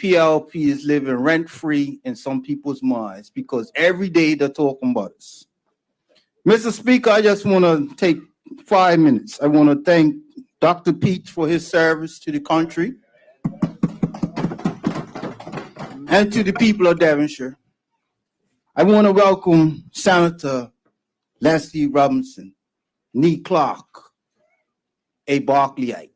PLP is living rent-free in some people's minds because every day they're talking about us. Mr. Speaker, I just want to take 5 minutes. I want to thank Dr. Peach for his service to the country and to the people of Devonshire. I want to welcome Senator Leslie Robinson, Nee Clark, a Barclayite.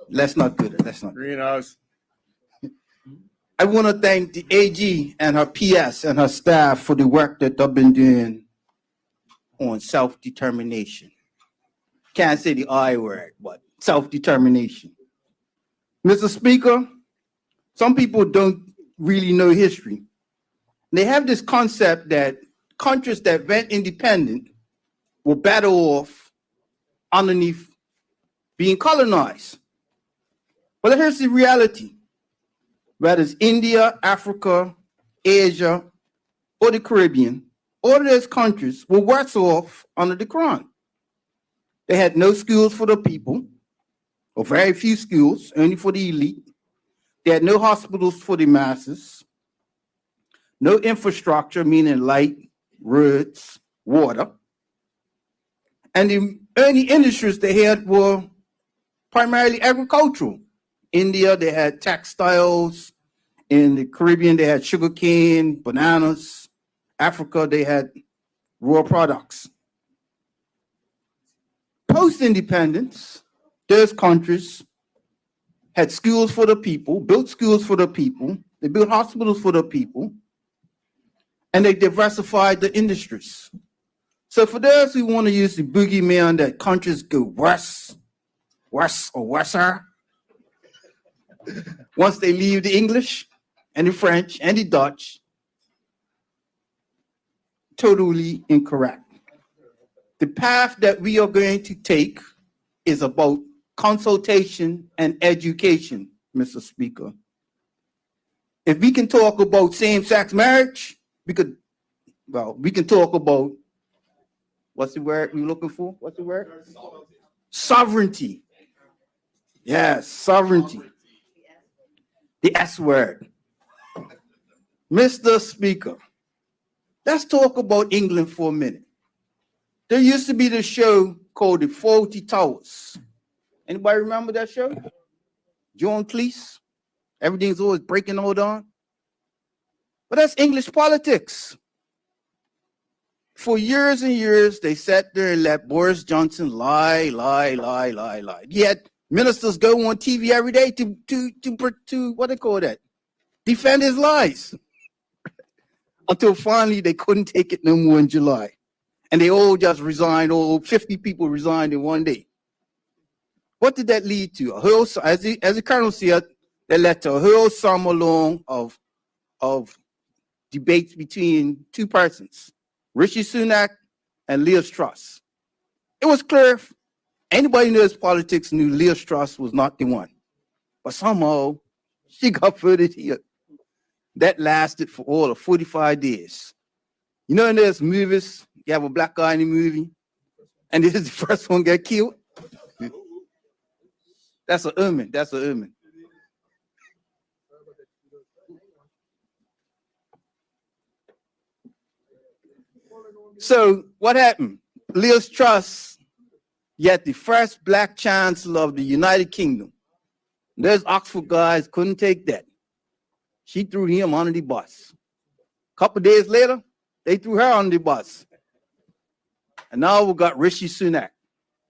Let's not do that. Let's not. Greenhouse. I want to thank the AG and her PS and her staff for the work that they've been doing on self-determination. Can't say the I word, but self-determination. Mr. Speaker, some people don't really know history. They have this concept that countries that went independent were better off underneath being colonized. But here's the reality. Whether it's India, Africa, Asia, or the Caribbean, all of those countries were worse off under the Crown. They had no schools for the people, or very few schools, only for the elite. They had no hospitals for the masses, no infrastructure, meaning light, roads, water. And the only industries they had were primarily agricultural. India, they had textiles. In the Caribbean, they had sugarcane, bananas. Africa, they had raw products. Post-independence, those countries had schools for the people, built schools for the people, they built hospitals for the people, and they diversified the industries. So for those who want to use the boogeyman that countries go worse or worser, once they leave the English and the French and the Dutch, totally incorrect. The path that we are going to take is about consultation and education, Mr. Speaker. If we can talk about same-sex marriage, we can talk about, what's the word we're looking for? What's the word? Sovereignty. Yes, sovereignty. The S word. Mr. Speaker, let's talk about England for a minute. There used to be this show called The Fawlty Towers. Anybody remember that show? John Cleese. Everything's always breaking all down. But that's English politics. For years and years, they sat there and let Boris Johnson lie. Yet ministers go on TV every day to what they call that? Defend his lies. Until finally they couldn't take it no more in July. And they all just resigned, all 50 people resigned in one day. What did that lead to? As the Colonel said, that led to a whole summer long of debates between two persons, Rishi Sunak and Liz Truss. It was clear, anybody who knows politics knew Liz Truss was not the one. But somehow, she got voted here. That lasted for all of 45 days. You know, in those movies, you have a black guy in the movie, and this is the first one get killed. That's an omen. That's an omen. So what happened? Liz Truss, yet the first black chancellor of the United Kingdom. Those Oxford guys couldn't take that. She threw him under the bus. A couple days later, they threw her under the bus. And now we got Rishi Sunak.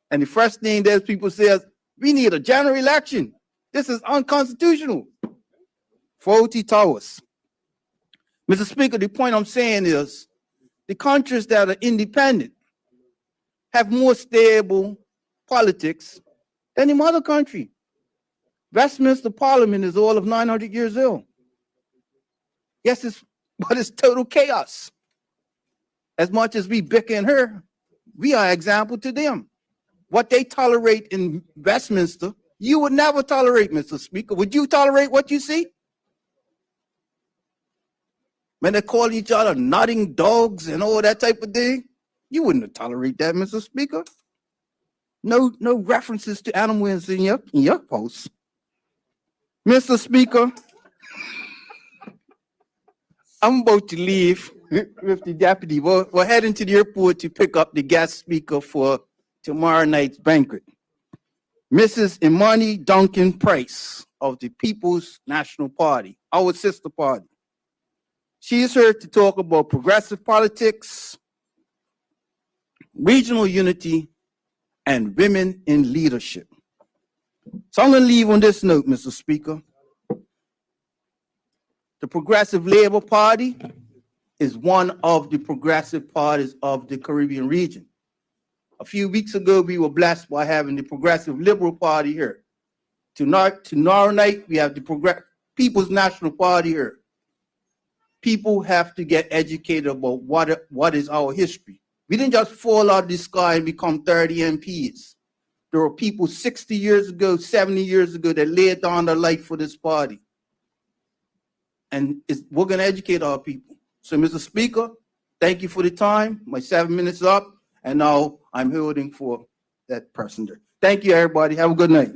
And the first thing those people says, we need a general election. This is unconstitutional. Fawlty Towers. Mr. Speaker, the point I'm saying is the countries that are independent have more stable politics than the mother country. Westminster Parliament is all of 900 years old. Yes, but it's total chaos. As much as we bicker and her, we are example to them. What they tolerate in Westminster, you would never tolerate, Mr. Speaker. Would you tolerate what you see? When they call each other nutting dogs and all that type of thing, you wouldn't tolerate that, Mr. Speaker. No references to animals in your post. Mr. Speaker, I'm about to leave with the deputy. We're heading to the airport to pick up the guest speaker for tomorrow night's banquet. Mrs. Imani Duncan Price of the People's National Party, our sister party. She is here to talk about progressive politics, regional unity, and women in leadership. So I'm going to leave on this note, Mr. Speaker. The Progressive Labor Party is one of the progressive parties of the Caribbean region. A few weeks ago, we were blessed by having the Progressive Liberal Party here. Tomorrow night, we have the People's National Party here. People have to get educated about what is our history. We didn't just fall out of the sky and become 30 MPs. There were people 60 years ago, 70 years ago that laid down their life for this party. And we're going to educate our people. So, Mr. Speaker, thank you for the time. My 7 minutes is up, and now I'm holding for that person there. Thank you, everybody. Have a good night.